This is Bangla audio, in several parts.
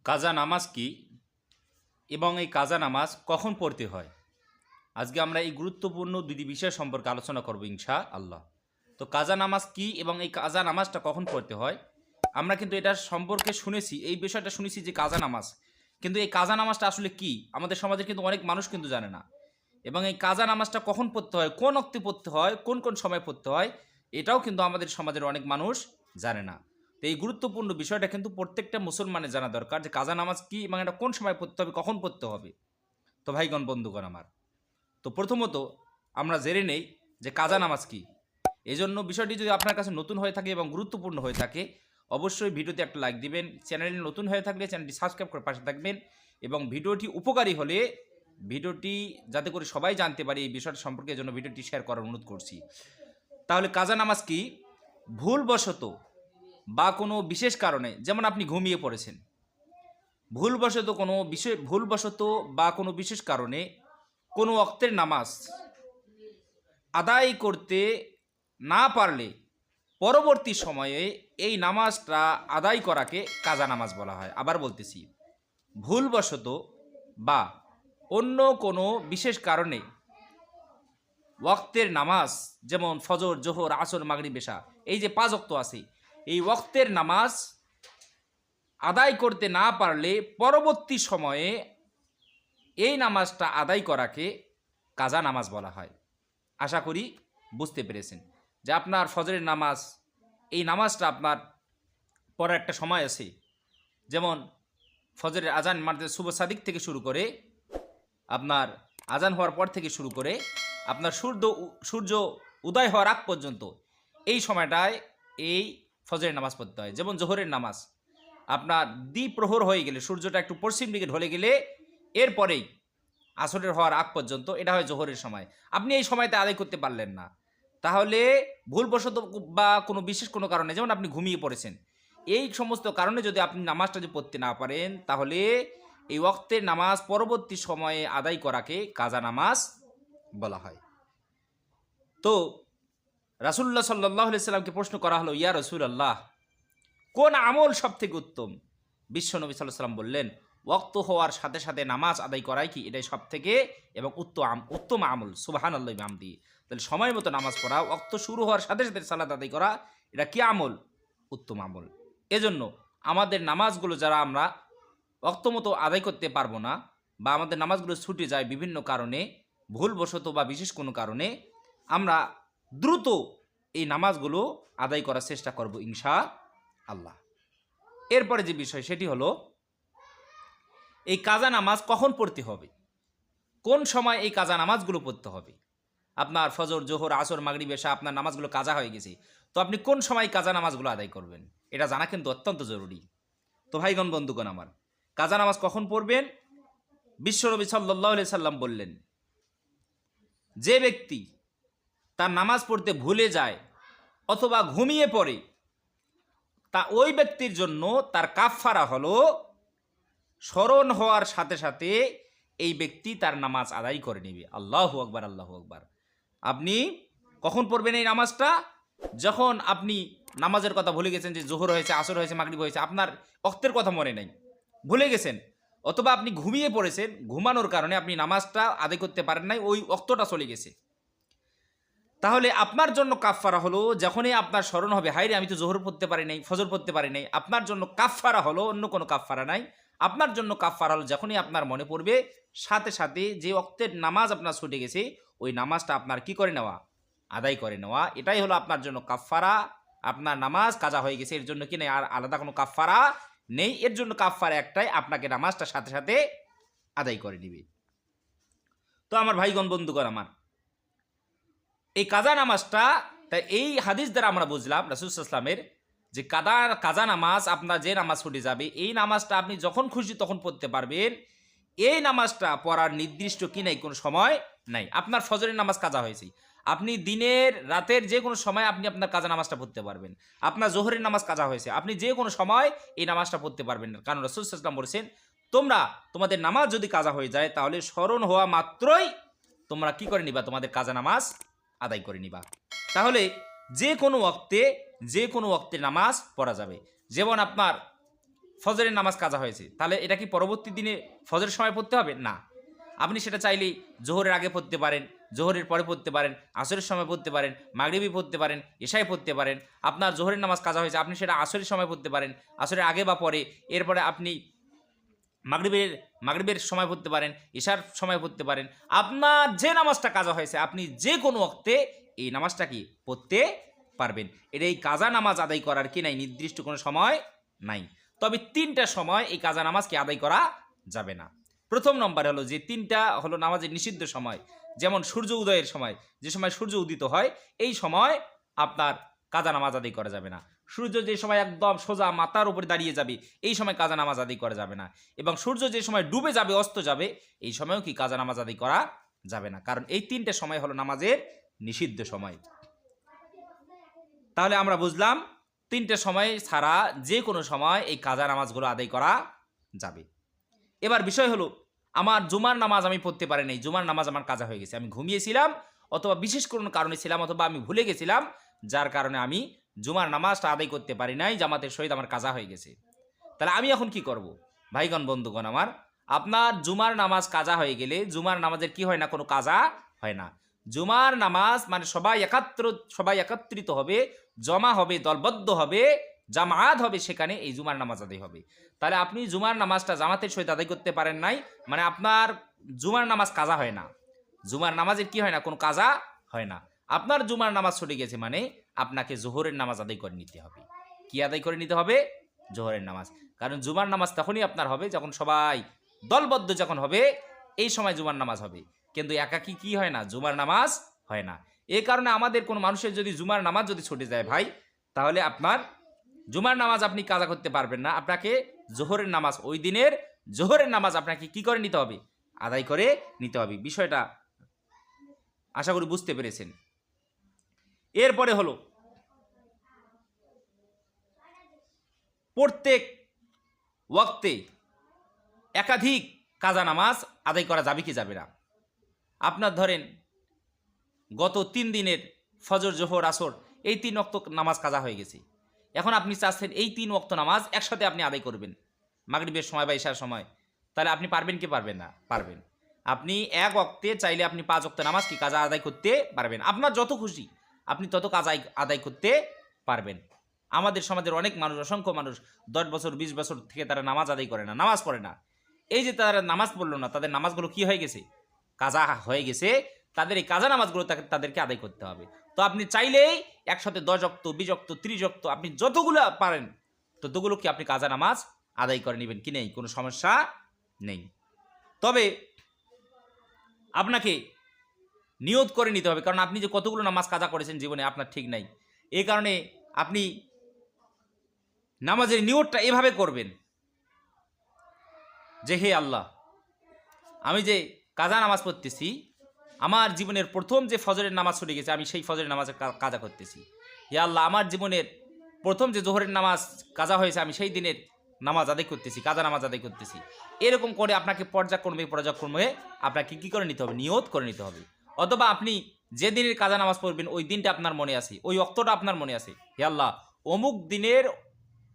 কাজা নামাজ কি এবং এই কাজা নামাজ কখন পড়তে হয়? আজকে আমরা এই গুরুত্বপূর্ণ দুটি বিষয় সম্পর্কে আলোচনা করব ইনশাআল্লাহ। তো কাজা নামাজ কি এবং এই কাজা নামাজটা কখন পড়তে হয়? আমরা কিন্তু এটার সম্পর্কে শুনেছি, এই বিষয়টা শুনেছি যে কাজা নামাজ, কিন্তু এই কাজা নামাজটা আসলে কি আমাদের সমাজে কিন্তু অনেক মানুষ কিন্তু জানে না। এবং এই কাজা নামাজটা কখন পড়তে হয়, কোন ওক্তে পড়তে হয়, কোন কোন সময় পড়তে হয়, এটাও কিন্তু আমাদের সমাজের অনেক মানুষ জানে না। তো এই গুরুত্বপূর্ণ বিষয়টা কিন্তু প্রত্যেকটা মুসলমানের জানা দরকার যে কাজা নামাজ কি এবং এটা কোন সময় পড়তে হবে, কখন পড়তে হবে। তো ভাইগণ, বন্ধুগণ আমার, তো প্রথমত আমরা জেনে নেই যে কাজা নামাজ কি। এই জন্য বিষয়টি যদি আপনার কাছে নতুন হয়ে থাকে এবং গুরুত্বপূর্ণ হয়ে থাকে, অবশ্যই ভিডিওতে একটা লাইক দিবেন। চ্যানেলে নতুন হয়ে থাকলে চ্যানেলটি সাবস্ক্রাইব করে পাশে থাকবেন এবং ভিডিওটি উপকারী হলে ভিডিওটি যাতে করে সবাই জানতে পারে এই বিষয়টা সম্পর্কে, জন্য ভিডিওটি শেয়ার করার অনুরোধ করছি। তাহলে কাজা নামাজ কি? ভুলবশত বা কোনো বিশেষ কারণে, যেমন আপনি ঘুমিয়ে পড়েছেন, ভুলবশত বা কোনো বিশেষ কারণে কোনো ওয়াক্তের নামাজ আদায় করতে না পারলে পরবর্তী সময়ে এই নামাজটা আদায় করাকে কাজা নামাজ বলা হয়। আবার বলতেছি, ভুলবশত বা অন্য কোনো বিশেষ কারণে ওয়াক্তের নামাজ, যেমন ফজর, জোহর, আসর, মাগরিব, এশা, এই যে 5 ওয়াক্ত আছে, এই ওয়াক্তের নামাজ আদায় করতে না পারলে পরবর্তী সময়ে এই নামাজটা আদায় করাকে কাজা নামাজ বলা হয়। আশা করি বুঝতে পেরেছেন যে আপনার ফজরের নামাজ, এই নামাজটা আপনার পড়ার একটা সময় আছে, যেমন ফজরের আজান মারতে শুভ সাদিক থেকে শুরু করে আপনার আজান হওয়ার পর থেকে শুরু করে আপনার সূর্য উদয় হওয়ার আগ পর্যন্ত এই সময়টায় এই ফজরের নামাজ পড়তে হয়। যেমন জোহরের নামাজ আপনার দ্বিপ্রহর হয়ে গেলে, সূর্যটা একটু পশ্চিম দিকে ঢলে গেলে এরপরেই আসরের হওয়ার আগ পর্যন্ত এটা হয় জোহরের সময়। আপনি এই সময়তে আদায় করতে পারলেন না, তাহলে ভুলবশত বা কোনো বিশেষ কোনো কারণে, যেমন আপনি ঘুমিয়ে পড়েছেন, এই সমস্ত কারণে যদি আপনি নামাজটা যদি পড়তে না পারেন, তাহলে এই ওয়াক্তের নামাজ পরবর্তী সময়ে আদায় করাকে কাজা নামাজ বলা হয়। তো রাসূলুল্লাহ সাল্লাল্লাহু আলাইহি সাল্লামকে প্রশ্ন করা হলো, ইয়া রাসূলুল্লাহ, কোন আমল সব থেকে উত্তম? বিশ্বনবী সাল্লাল্লাহু আলাইহি সাল্লাম বললেন, ওয়াক্ত হওয়ার সাথে সাথে নামাজ আদায় করাই কি এটাই সব থেকে এবং উত্তম আমল। সুবহানাল্লাহি ওয়া বিহামদিহি। তাহলে সময় মতো নামাজ পড়া, ওয়াক্ত শুরু হওয়ার সাথে সাথে সালাত আদায় করা, এটা কি আমল? উত্তম আমল। এজন্য আমাদের নামাজগুলো যারা আমরা ওয়াক্ত মতো আদায় করতে পারবো না, বা আমাদের নামাজগুলো ছুটে যায় বিভিন্ন কারণে, ভুলবশত বা বিশেষ কোনো কারণে, আমরা দ্রুত এই নামাজগুলো আদায় করার চেষ্টা করব ইনশাআল্লাহ। এরপরে যে বিষয় সেটি হলো, এই কাজা নামাজ কখন পড়তে হবে, কোন সময় এই কাজা নামাজগুলো পড়তে হবে। আপনার ফজর, জোহর, আসর, মাগরিব, এশা আপনার নামাজগুলো কাজা হয়ে গেছে, তো আপনি কোন সময় কাজা নামাজগুলো আদায় করবেন, এটা জানা কিন্তু অত্যন্ত জরুরি। তো ভাইগণ, বন্ধুগণ আমার, কাজা নামাজ কখন পড়বেন? বিশ্বনবী সাল্লাল্লাহু আলাইহি সাল্লাম বললেন, যে ব্যক্তি তার নামাজ পড়তে ভুলে যায় অথবা ঘুমিয়ে পড়ে, তা ওই ব্যক্তির জন্য তার কাফফারা হলো স্মরণ হওয়ার সাথে সাথে এই ব্যক্তি তার নামাজ আদায় করে নেবে। আল্লাহু আকবার, আল্লাহু আকবার। আপনি কখন পড়বেন এই নামাজটা? যখন আপনি নামাজের কথা ভুলে গেছেন, যে জোহর হয়েছে, আসর হয়েছে, মাগরিব হয়েছে, আপনার ওয়াক্তের কথা মনে নেই, ভুলে গেছেন, অথবা আপনি ঘুমিয়ে পড়েছেন, ঘুমানোর কারণে আপনি নামাজটা আদায় করতে পারেন নাই, ওই ওয়াক্তটা চলে গেছে, তাহলে আপনার জন্য কাফফারা হলো, যখনই আপনার স্মরণ হবে, হায়রে আমি তো জোহর পড়তে পারি নাই, ফজর পড়তে পারি নাই, আপনার জন্য কাফফারা হলো, অন্য কোনো কাফফারা নাই। আপনার জন্য কাফফারা হলো, যখনই আপনার মনে পড়বে, সাথে সাথে যে ওয়াক্তের নামাজ আপনার ছুটে গেছে, ওই নামাজটা আপনার কি করে নেওয়া? আদায় করে নেওয়া। এটাই হলো আপনার জন্য কাফফারা। আপনার নামাজ কাজা হয়ে গেছে, এর জন্য কি নেই আর আলাদা কোনো কাফফারা নেই। এর জন্য কাফফারা একটাই, আপনাকে নামাজটা সাথে সাথে আদায় করে নিবে। তো আমার ভাইগণ, বন্ধুগণ আমার, এই কাজা নামাজটা, তাই এই হাদিস দ্বারা আমরা বুঝলাম রাসূল সাল্লাল্লাহু আলাইহি ওয়াসাল্লামের যে কাজা নামাজ, আপনার যে নামাজ ছুটে যাবে, এই নামাজটা আপনি যখন খুশি তখন পড়তে পারবেন। এই নামাজটা পড়ার নির্দিষ্ট কি নাই, কোনো সময় নাই। আপনার ফজরের নামাজ কাজা হয়েছে, আপনি দিনের রাতের যে কোনো সময় আপনি আপনার কাজা নামাজটা পড়তে পারবেন। আপনার জোহরের নামাজ কাজা হয়েছে, আপনি যে কোনো সময় এই নামাজটা পড়তে পারবেন, কারণ রাসূল সাল্লাল্লাহু আলাইহি ওয়াসাল্লাম বলেছেন, তোমরা তোমাদের নামাজ যদি কাজা হয়ে যায়, তাহলে স্মরণ হওয়া মাত্রই তোমরা কি করে নিবা? তোমাদের কাজা নামাজ আদায় করে নিবা। তাহলে যে কোনো ওয়াক্তে নামাজ পড়া যাবে। যেমন আপনার ফজরের নামাজ কাজা হয়েছে, তাহলে এটা কি পরবর্তী দিনে ফজরের সময় পড়তে হবে? না, আপনি সেটা চাইলেই জোহরের আগে পড়তে পারেন, জোহরের পরে পড়তে পারেন, আসরের সময় পড়তে পারেন, মাগরিবি পড়তে পারেন, এশায় পড়তে পারেন। আপনার জোহরের নামাজ কাজা হয়েছে, আপনি সেটা আসরের সময় পড়তে পারেন, আসরের আগে বা পরে। এরপরে আপনি মাগরিবের সময় পড়তে পারেন, এশার সময় পড়তে পারেন। আপনার যে নামাজটা কাজা হয়েছে আপনি যে কোনো ওয়াক্তে এই নামাজটা কি পড়তে পারবেন। এটা এই কাজা নামাজ আদায় করার কি নাই, নির্দিষ্ট কোনো সময় নাই। তবে 3টা সময় এই কাজা নামাজকে আদায় করা যাবে না। প্রথম নম্বর হলো যে 3টা হলো নামাজের নিষিদ্ধ সময়, যেমন সূর্য উদয়ের সময়, যে সময় সূর্য উদিত হয় এই সময় আপনার কাজা নামাজ আদায় করা যাবে না। সূর্য যে সময় একদম সোজা মাথার উপরে দাঁড়িয়ে যাবে এই সময় কাজা নামাজ আদায় করা যাবে না। এবং সূর্য যে সময় ডুবে যাবে, অস্ত যাবে, এই সময়ও কি কাজা নামাজ আদায় করা যাবে না, কারণ এই 3টে সময় হলো নামাজের নিষিদ্ধ সময়। তাহলে আমরা বুঝলাম 3টে সময় ছাড়া যে কোনো সময় এই কাজা নামাজগুলো আদায় করা যাবে। এবার বিষয় হলো, আমার জুমার নামাজ আমি পড়তে পারি নাই, জুমার নামাজ আমার কাজা হয়ে গেছে, আমি ঘুমিয়েছিলাম অথবা বিশেষ কোনো কারণে ছিলাম অথবা আমি ভুলে গেছিলাম, যার কারণে আমি জুমার নামাজটা আদায় করতে পারি নাই, জামাতের সহিত আমার কাজা হয়ে গেছে। তাহলে আমি এখন কি করব? ভাইগণ বন্ধুগণ আমার, আপনার জুমার নামাজ কাজা হয়ে গেলে জুমার নামাজের কি হয় না, কোনো কাজা হয় না। জুমার নামাজ মানে সবাই একত্রিত হবে, জমা হবে, দলবদ্ধ হবে, জামাত হবে, সেখানে এই জুমার নামাজ আদায় হবে। তাহলে আপনি জুমার নামাজটা জামাতের সহিত আদায় করতে পারেন নাই, মানে আপনার জুমার নামাজ কাজা হয় না। জুমার নামাজের কি হয় না, কোনো কাজা হয় না। আপনার জুমার নামাজ ছুটে গেছে মানে আপনাকে জোহরের নামাজ আদায় করে নিতে হবে। কি আদায় করে নিতে হবে? জোহরের নামাজ। কারণ জুমার নামাজ তখনই আপনার হবে যখন সবাই দলবদ্ধ যখন হবে, এই সময় জুমার নামাজ হবে। কিন্তু একাকি কি হয় না, জুমার নামাজ হয় না। এই কারণে আমাদের কোনো মানুষের যদি জুমার নামাজ যদি ছুটে যায় ভাই, তাহলে আপনার জুমার নামাজ আপনি কাজা করতে পারবেন না। আপনাকে জোহরের নামাজ, ওই দিনের জোহরের নামাজ আপনাকে কি করে নিতে হবে, আদায় করে নিতে হবে। বিষয়টা আশা করি বুঝতে পেরেছেন। এরপরে হলো, প্রত্যেক ওয়াক্তে একাধিক কাজা নামাজ আদায় করা যাবে কি যাবে না। আপনার ধরেন গত 3 দিনের ফজর, জোহর, আসর এই 3 ওয়াক্ত নামাজ কাজা হয়ে গেছে। এখন আপনি চাচ্ছেন এই 3 ওয়াক্ত নামাজ একসাথে আপনি আদায় করবেন মাগরিবের সময় বা ইশার সময়, তাহলে আপনি পারবেন কি পারবেন না? পারবেন। আপনি এক ওয়াক্তে চাইলে আপনি 5 ওয়াক্ত নামাজ কি কাজা আদায় করতে পারবেন। আপনার যত খুশি আপনি তত কাজা আদায় করতে পারবেন। আমাদের সমাজের অনেক মানুষ, অসংখ্য মানুষ 10 বছর 20 বছর থেকে তারা নামাজ আদায় করে না, নামাজ পড়ে না। এই যে তারা নামাজ পড়লো না, তাদের নামাজগুলো কি হয়ে গেছে, কাজা হয়ে গেছে। তাদের এই কাজা নামাজগুলো তাদেরকে আদায় করতে হবে। তো আপনি চাইলেই একসাথে 10 ওয়াক্ত, 20 ওয়াক্ত, 30 ওয়াক্ত আপনি যতগুলো পারেন ততগুলো কি আপনি কাজা নামাজ আদায় করে নেবেন, কি নেই, কোনো সমস্যা নেই। তবে আপনাকে নিয়ত করে নিতে হবে, কারণ আপনি যে কতগুলো নামাজ কাজা করেছেন জীবনে আপনার ঠিক নাই। এই কারণে আপনি নামাজের নিয়তটা এভাবে করবেন যে, হে আল্লাহ, আমি যে কাজা নামাজ পড়তেছি, আমার জীবনের প্রথম যে ফজরের নামাজ ছুটে গেছে, আমি সেই ফজরের নামাজে কাজা করতেছি। হে আল্লাহ, আমার জীবনের প্রথম যে জোহরের নামাজ কাজা হয়েছে, আমি সেই দিনের নামাজ আদায় করতেছি, কাজা নামাজ আদায় করতেছি। এরকম করে আপনাকে পর্যায়ক্রমে আপনাকে কি করে নিতে হবে, নিয়ত করে নিতে হবে। অথবা আপনি যে দিনের কাজা নামাজ পড়বেন ওই দিনটা আপনার মনে আছে, ওই অক্তটা আপনার মনে আছে, হে আল্লাহ, অমুক দিনের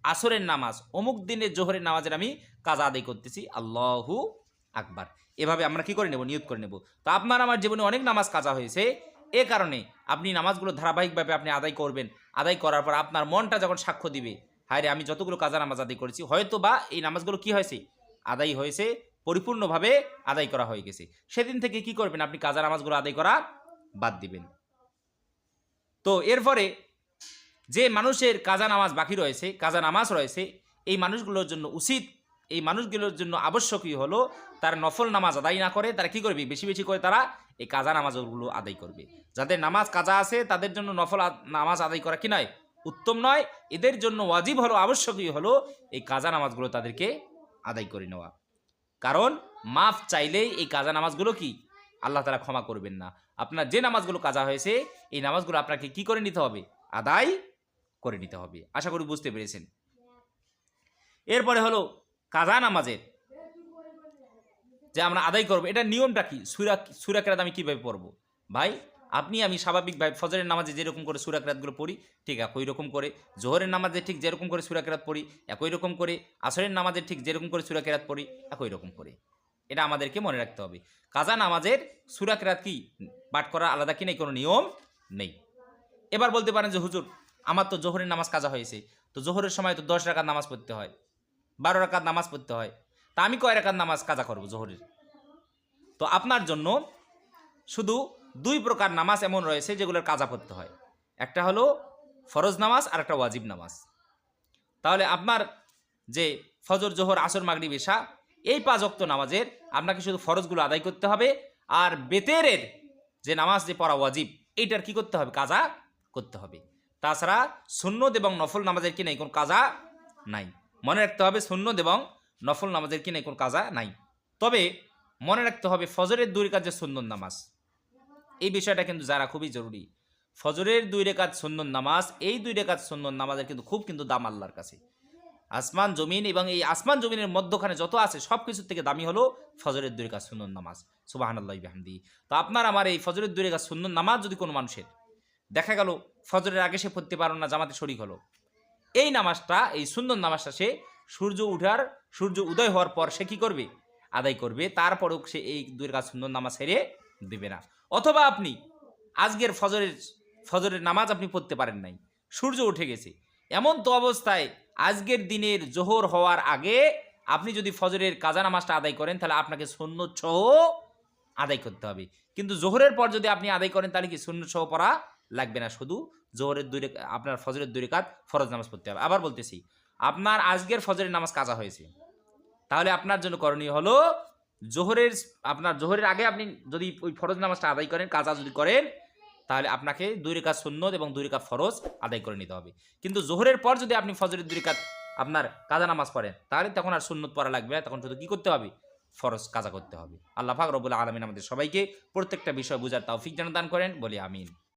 আসরের নামাজ, অমুক দিনের জোহরের নামাজের আমি কাজা আদায় করতেছি, আল্লাহু আকবার। এভাবে আমরা কি করে নেব, নিয়ত করে নেব। তো আপনার আমার জীবনে অনেক নামাজ কাজা হয়েছে, এ কারণে আপনি নামাজগুলো ধারাবাহিকভাবে আপনি আদায় করবেন। আদায় করার পর আপনার মনটা যখন সাক্ষ্য দিবে, হায় রে, আমি যতগুলো কাজা নামাজ আদায় করেছি, হয়তো বা এই নামাজগুলো কি হয়েছে, আদায় হয়েছে, পরিপূর্ণভাবে আদায় করা হয়ে গেছে, সেদিন থেকে কি করবেন, আপনি কাজা নামাজগুলো আদায় করা বাদ দিবেন। তো এরপরে যে মানুষের কাজা নামাজ বাকি রয়েছে, কাজা নামাজ রয়েছে, এই মানুষগুলোর জন্য উচিত, এই মানুষগুলোর জন্য আবশ্যকীয় হলো তারা নফল নামাজ আদায় না করে তারা কি করবে, বেশি বেশি করে তারা এই কাজা নামাজগুলো আদায় করবে। যাদের নামাজ কাজা আছে তাদের জন্য নফল নামাজ আদায় করা কি নয়, উত্তম নয়। এদের জন্য ওয়াজিব হলো, আবশ্যকীয় হলো এই কাজা নামাজগুলো তাদেরকে আদায় করে নেওয়া। কারণ মাফ চাইলেই এই কাজা নামাজগুলো কি আল্লাহ তাআলা ক্ষমা করবেন না। আপনার যে নামাজগুলো কাজা হয়েছে এই নামাজগুলো আপনাকে কি করে নিতে হবে, আদায় করে নিতে হবে। আশা করি বুঝতে পেরেছেন। এরপরে হলো কাজা নামাজের যে আমরা আদায় করবো, এটা নিয়মটা কি, সূরা কেরাত আমি কিভাবে পড়বো? ভাই, আপনি আমি স্বাভাবিকভাবে ফজরের নামাজে যেরকম করে সূরা কিরাতগুলো পড়ি ঠিক একই রকম করে, জোহরের নামাজে ঠিক যেরকম করে সূরা কিরাত পড়ি একই রকম করে, আসরের নামাজে ঠিক যেরকম করে সূরা কিরাত পড়ি একই রকম করে। এটা আমাদেরকে মনে রাখতে হবে। কাজা নামাজের সূরা কিরাত কি পাঠ করা আলাদা কি নেই, কোনো নিয়ম নেই। এবার বলতে পারেন যে হুজুর আমার তো জোহরের নামাজ কাজা হয়েছে, তো জোহরের সময় তো 10 রাকাত নামাজ পড়তে হয়, 12 রাকাত নামাজ পড়তে হয়, তা আমি কয় রাকাত নামাজ কাজা করব জোহরের? তো আপনার জন্য শুধু 2 প্রকার নামাজ এমন রয়েছে যেগুলোর কাজা পড়তে হয়। একটা হলো ফরজ নামাজ আর একটা ওয়াজিব নামাজ। তাহলে আপনার যে ফজর, জোহর, আসর, মাগরিব, এশা এই 5 ওয়াক্ত নামাজের আপনাকে শুধু ফরজগুলো আদায় করতে হবে, আর বেতেরের যে নামাজ যে পড়া ওয়াজিব এইটার কি করতে হবে, কাজা করতে হবে। তাছাড়া সুন্নত এবং নফল নামাজের কি নেই, কোনো কাজা নাই। মনে রাখতে হবে সুন্নত এবং নফল নামাজের কি নেই, কোনো কাজা নাই। তবে মনে রাখতে হবে ফজরের 2 রাকাত যে সুন্নত নামাজ, এই বিষয়টা কিন্তু জানা খুবই জরুরি। ফজরের 2 রাকাত সুন্নত নামাজ, এই 2 রাকাত সুন্নত নামাজের কিন্তু খুব কিন্তু দাম আল্লাহর কাছে। আসমান জমিন এবং এই আসমান জমিনের মধ্যখানে যত আছে সব কিছুর থেকে দামি হলো ফজরের 2 রাকাত সুন্নত নামাজ। সুবহানাল্লাহি বিহামদি। তো আপনার আমার এই ফজরের 2 রাকাত সুন্নত নামাজ যদি কোনো মানুষের দেখা গেল ফজরের আগে সে পড়তে পারল না, জামাতে শরীক হলো, এই নামাজটা, এই সুন্নত নামাজটা সে সূর্য উদয় হওয়ার পর সে কি করবে, আদায় করবে। তারপরেও সে এই 2 রাকাত সুন্নত নামাজ ছেড়ে দিবে না। অথবা আপনি আজকের ফজরের নামাজ আপনি পড়তে পারেন নাই, সূর্য উঠে গেছে, এমন তো অবস্থায় আজকের দিনের জোহর হওয়ার আগে আপনি যদি ফজরের কাজা নামাজটা আদায় করেন তাহলে আপনাকে সুন্নত সহ আদায় করতে হবে। কিন্তু জোহরের পর যদি আপনি আদায় করেন তাহলে কি সুন্নত সহ পড়া লাগবে না, শুধু জোহরের 2 রাকাত আপনার ফজরের 2 রাকাত ফরজ নামাজ পড়তে হবে। আবার বলতেছি, আপনার আজকের ফজরের নামাজ কাজা হয়েছে, তাহলে আপনার জন্য করণীয় হলো আপনার জোহরের আগে আপনি যদি ওই ফরজ নামাজটা আদায় করেন, কাজা যদি করেন, তাহলে আপনাকে 2 রাকাত সুন্নত এবং 2 রাকাত ফরজ আদায় করে নিতে হবে। কিন্তু জোহরের পর যদি আপনি ফজরের 2 রাকাত আপনার কাজা নামাজ পড়েন তাহলে তখন আর সুন্নত পড়া লাগবে না, তখন শুধু কি করতে হবে, ফরজ কাজা করতে হবে। আল্লাহ পাক রব্বুল আলামিন আমাদের সবাইকে প্রত্যেকটা বিষয় বুঝার তৌফিক যেন দান করেন, বলি আমিন।